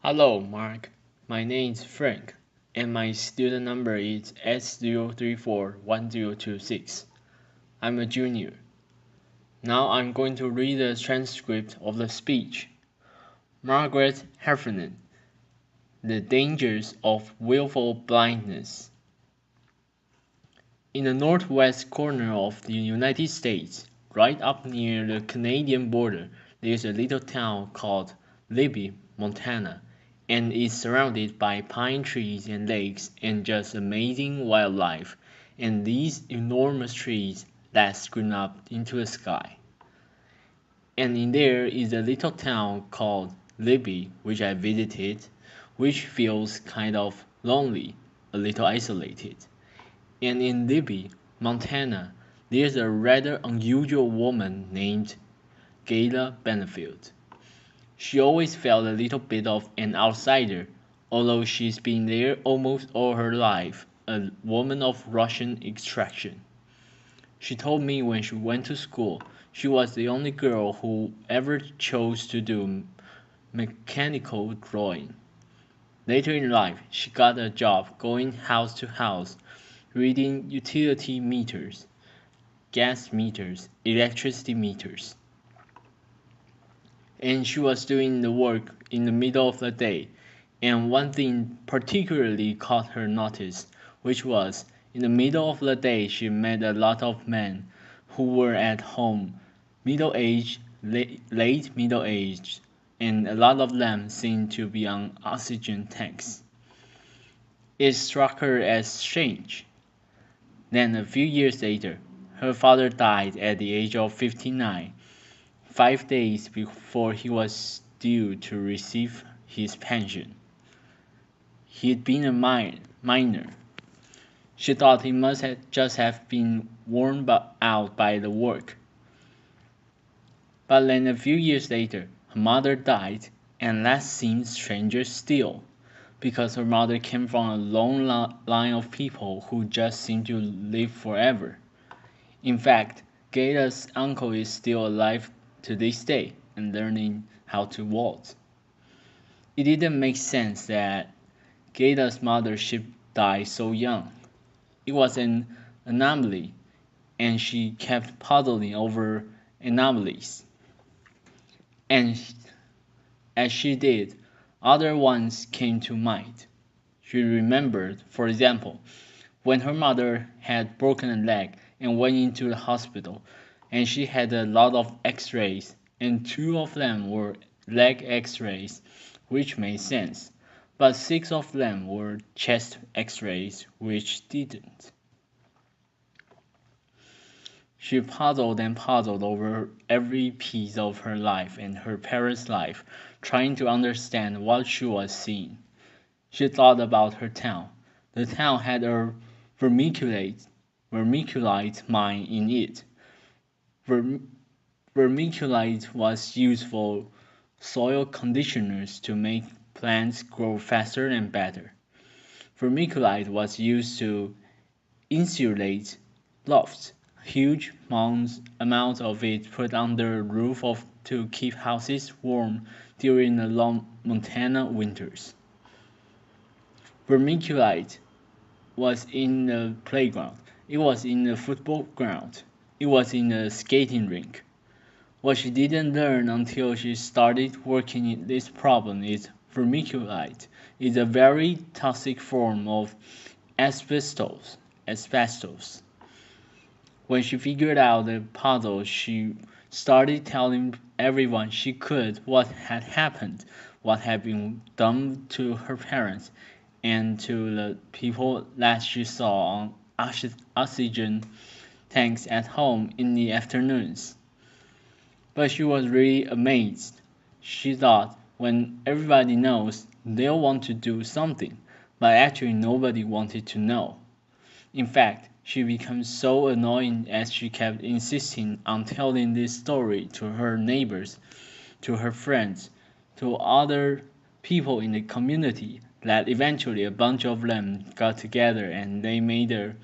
Hello, Mark. My name is Frank, and my student number is S0341026. I'm a junior. Now I'm going to read the transcript of the speech. Margaret Heffernan, The Dangers of Willful Blindness. In the northwest corner of the United States, right up near the Canadian border, there's a little town called Libby, Montana, and is surrounded by pine trees and lakes and just amazing wildlife and these enormous trees that screen up into the sky. And in there is a little town called Libby, which I visited, which feels kind of lonely, a little isolated. And in Libby, Montana, there's a rather unusual woman named Gayla Benefield. She always felt a little bit of an outsider, although she's been there almost all her life, a woman of Russian extraction. She told me when she went to school, she was the only girl who ever chose to do mechanical drawing. Later in life, she got a job going house to house, reading utility meters, gas meters, electricity meters. And she was doing the work in the middle of the day. And one thing particularly caught her notice, which was in the middle of the day she met a lot of men who were at home, middle aged, late middle aged, and a lot of them seemed to be on oxygen tanks. It struck her as strange. Then a few years later, her father died at the age of 59, 5 days before he was due to receive his pension. He'd been a miner. She thought he must have just have been worn out by the work. But then a few years later, her mother died, and that seemed stranger still, because her mother came from a long line of people who just seemed to live forever. In fact, Gayla's uncle is still alive to this day and learning how to waltz. It didn't make sense that Gayla's mother should die so young. It was an anomaly, and she kept puzzling over anomalies. And as she did, other ones came to mind. She remembered, for example, when her mother had broken a leg and went into the hospital, and she had a lot of x-rays, and two of them were leg x-rays, which made sense, but six of them were chest x-rays, which didn't. She puzzled and puzzled over every piece of her life and her parents' life, trying to understand what she was seeing. She thought about her town. The town had a vermiculite mine in it. Vermiculite was used for soil conditioners to make plants grow faster and better. Vermiculite was used to insulate lofts, huge amounts of it put under the roof to keep houses warm during the long Montana winters. Vermiculite was in the playground, it was in the football ground, it was in the skating rink. What she didn't learn until she started working in this problem is vermiculite is a very toxic form of asbestos. When she figured out the puzzle, she started telling everyone she could what had happened, what had been done to her parents, and to the people that she saw on oxygen tanks at home in the afternoons. But she was really amazed. She thought when everybody knows, they'll want to do something, but actually nobody wanted to know. In fact, she became so annoying as she kept insisting on telling this story to her neighbors, to her friends, to other people in the community that eventually a bunch of them got together and they made a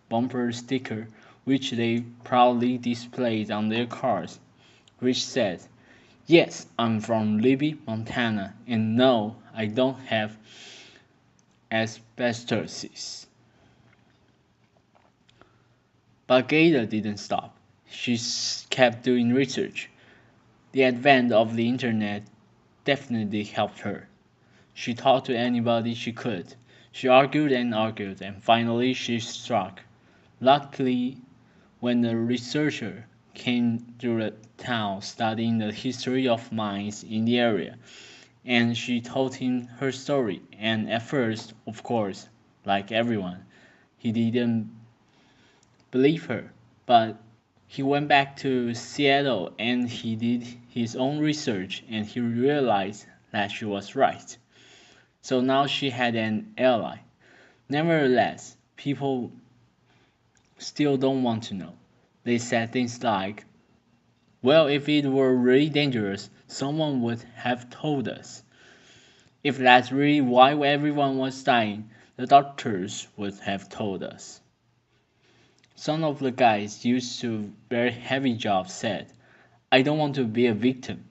bumper sticker which they proudly displayed on their cars, which said, Yes, I'm from Libby, Montana, and no, I don't have asbestosis. But Gator didn't stop. She kept doing research. The advent of the internet definitely helped her. She talked to anybody she could. She argued, and finally she struck. Luckily, when a researcher came through the town studying the history of mines in the area, and she told him her story. And at first, of course, like everyone, he didn't believe her. But he went back to Seattle and he did his own research and he realized that she was right. So now she had an ally. Nevertheless, people still don't want to know. They said things like, well, if it were really dangerous, someone would have told us. If that's really why everyone was dying, the doctors would have told us. Some of the guys used to very heavy jobs said, I don't want to be a victim.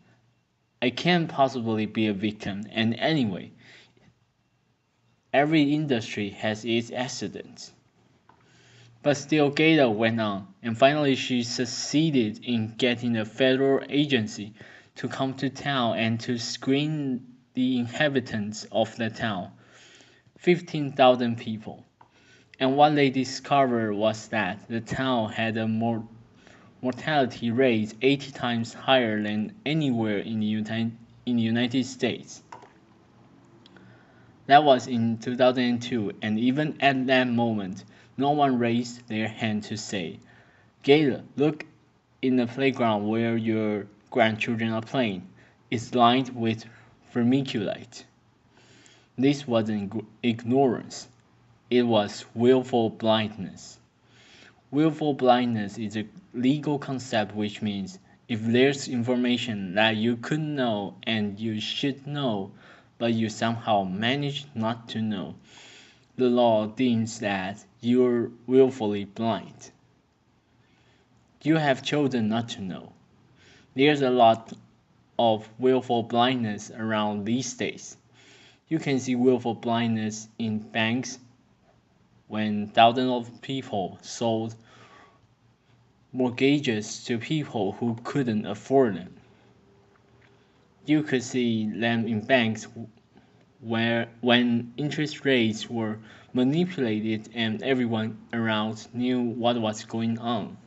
I can't possibly be a victim, and anyway, every industry has its accidents. But still Gator went on, and finally she succeeded in getting a federal agency to come to town and to screen the inhabitants of the town, 15,000 people. And what they discovered was that the town had a mortality rate 80 times higher than anywhere in the United States. That was in 2002, and even at that moment, no one raised their hand to say, Gator, look in the playground where your grandchildren are playing. It's lined with vermiculite. This wasn't ignorance, it was willful blindness. Willful blindness is a legal concept which means if there's information that you could know and you should know, but you somehow manage not to know, the law deems that you're willfully blind. You have chosen not to know. There's a lot of willful blindness around these days. You can see willful blindness in banks when thousands of people sold mortgages to people who couldn't afford them. You could see them in banks where when interest rates were manipulated and everyone around knew what was going on,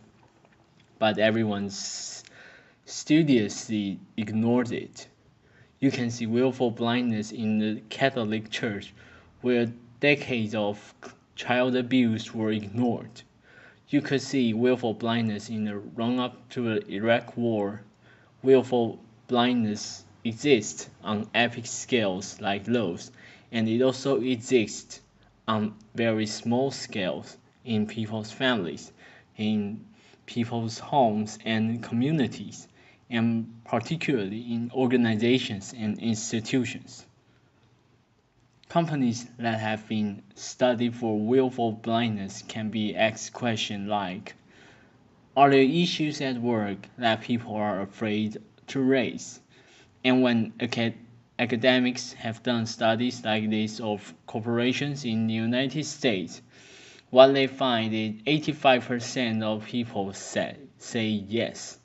but everyone studiously ignored it. You can see willful blindness in the Catholic Church, where decades of child abuse were ignored. You could see willful blindness in the run up to the Iraq War. Willful blindness exists on epic scales like those, and it also exists on very small scales in people's families, in people's homes and communities, and particularly in organizations and institutions. Companies that have been studied for willful blindness can be asked questions like, are there issues at work that people are afraid to raise? And when academics have done studies like this of corporations in the United States, what they find is 85% of people say yes.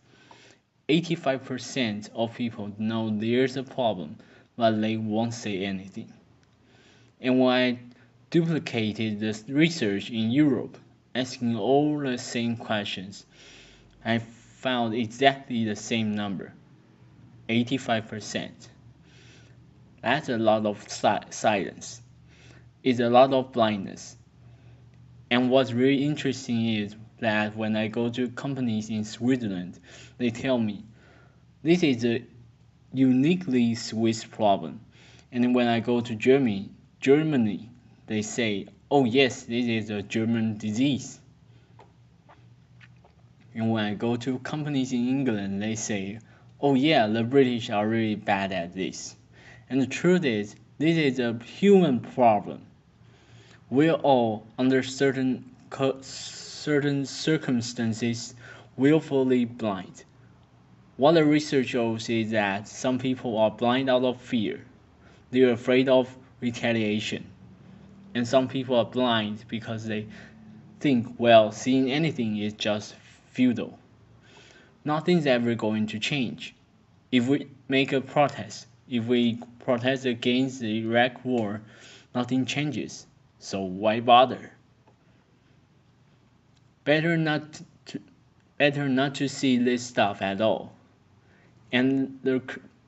85% of people know there's a problem, but they won't say anything. And when I duplicated the research in Europe, asking all the same questions, I found exactly the same number, 85%. That's a lot of silence. It's a lot of blindness. And what's really interesting is that when I go to companies in Switzerland, they tell me this is a uniquely Swiss problem. And then when I go to Germany, they say, oh yes, this is a German disease. And when I go to companies in England, they say, oh yeah, the British are really bad at this. And the truth is, this is a human problem. We're all, under certain circumstances, willfully blind. What the research shows is that some people are blind out of fear. They're afraid of retaliation. And some people are blind because they think, well, seeing anything is just futile. Nothing's ever going to change. If we make a protest, if we protest against the Iraq war, nothing changes. So why bother? Better not to, better not to see this stuff at all. And the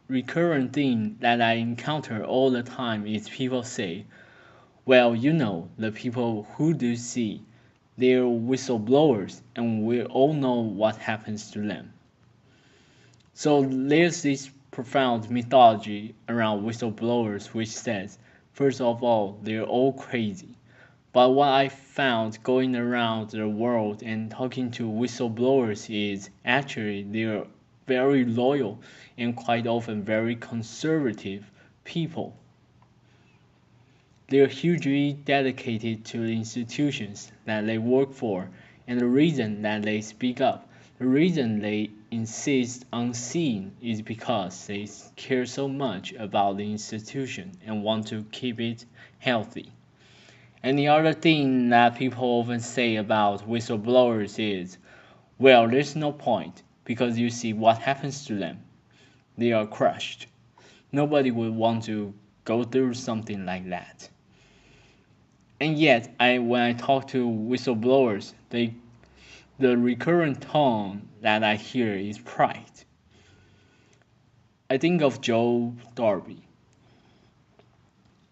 recurrent theme that I encounter all the time is people say, well, the people who do see, they're whistleblowers, and we all know what happens to them. So there's this profound mythology around whistleblowers which says, first of all, they're all crazy. But what I found going around the world and talking to whistleblowers is actually they're very loyal and quite often very conservative people. They're hugely dedicated to the institutions that they work for, and the reason that they speak up, the reason they insist on seeing is because they care so much about the institution and want to keep it healthy. And the other thing that people often say about whistleblowers is, well, there's no point because you see what happens to them. They are crushed. Nobody would want to go through something like that. And yet, when I talk to whistleblowers, the recurrent tone that I hear is pride. I think of Joe Darby.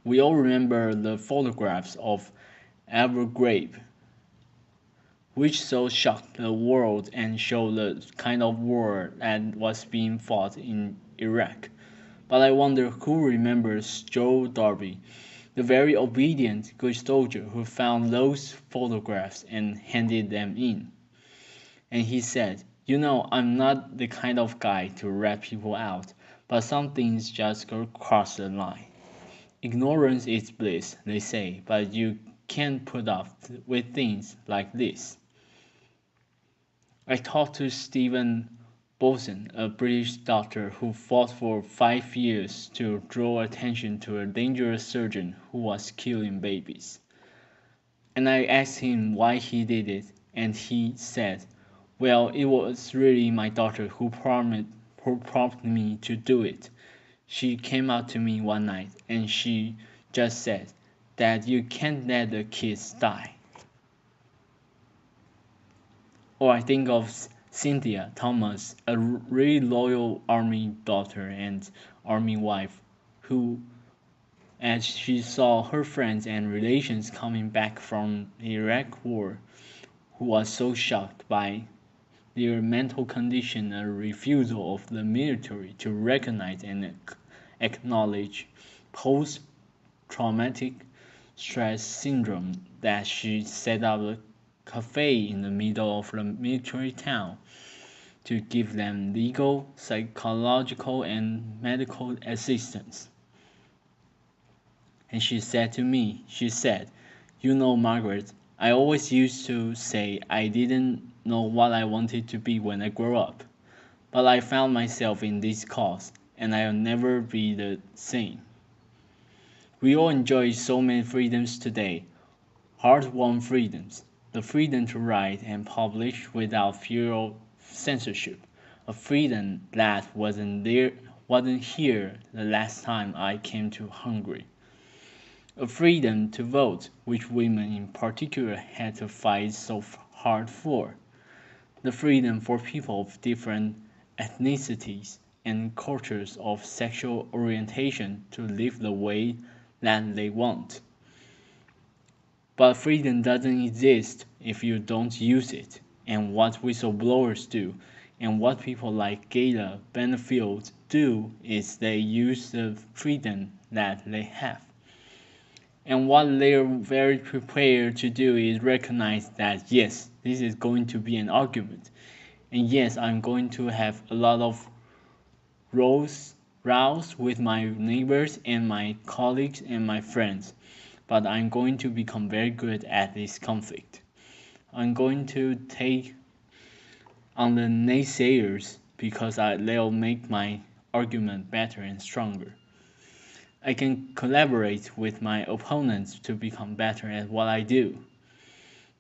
We all remember the photographs of Abu Ghraib, which so shocked the world and showed the kind of war that was being fought in Iraq. But I wonder who remembers Joe Darby, the very obedient good soldier who found those photographs and handed them in. And he said, I'm not the kind of guy to rat people out, but some things just go across the line. Ignorance is bliss, they say, but you can't put up with things like this. I talked to Stephen Boson, a British doctor who fought for 5 years to draw attention to a dangerous surgeon who was killing babies. And I asked him why he did it, and he said, well, it was really my daughter who prompted me to do it. She came out to me one night and she just said that you can't let the kids die. Or I think of Cynthia Thomas, a really loyal army daughter and army wife, who, as she saw her friends and relations coming back from the Iraq War, who was so shocked by their mental condition and refusal of the military to recognize and acknowledge post-traumatic stress syndrome that she set up a cafe in the middle of the military town to give them legal, psychological, and medical assistance. And she said to me, Margaret, I always used to say I didn't know what I wanted to be when I grew up, but I found myself in this cause, and I'll never be the same. We all enjoy so many freedoms today, hard-won freedoms, the freedom to write and publish without fear of censorship, a freedom that wasn't here the last time I came to Hungary. A freedom to vote, which women in particular had to fight so hard for. The freedom for people of different ethnicities and cultures of sexual orientation to live the way that they want. But freedom doesn't exist if you don't use it, and what whistleblowers do, and what people like Gayla Benefield do is they use the freedom that they have. And what they're very prepared to do is recognize that yes, this is going to be an argument. And yes, I'm going to have a lot of rows with my neighbors and my colleagues and my friends. But I'm going to become very good at this conflict. I'm going to take on the naysayers because they'll make my argument better and stronger. I can collaborate with my opponents to become better at what I do.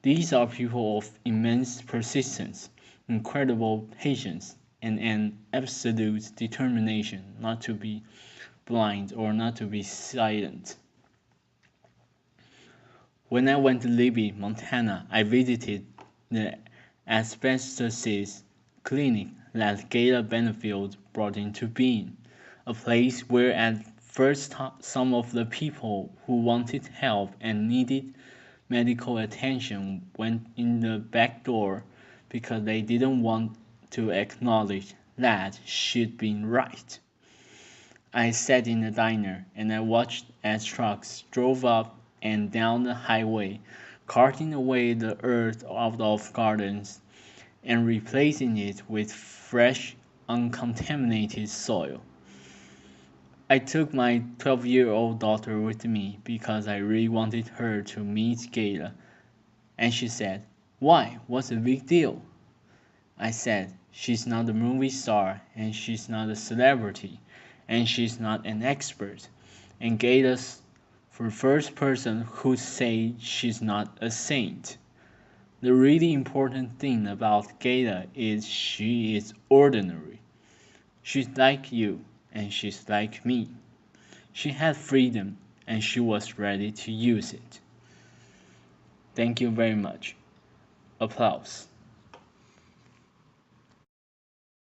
These are people of immense persistence, incredible patience, and an absolute determination not to be blind or not to be silent. When I went to Libby, Montana, I visited the asbestosis clinic that Gail Benefield brought into being, a place where at first some of the people who wanted help and needed medical attention went in the back door because they didn't want to acknowledge that she'd been right. I sat in the diner and I watched as trucks drove up and down the highway, carting away the earth out of gardens and replacing it with fresh, uncontaminated soil. I took my 12-year-old daughter with me because I really wanted her to meet Gayla, and she said, "Why? What's the big deal?" I said, "She's not a movie star, and she's not a celebrity, and she's not an expert, and Gayla's the first person who'd say she's not a saint. The really important thing about Gayla is she is ordinary. She's like you, and she's like me. She had freedom, and she was ready to use it." Thank you very much. Applause.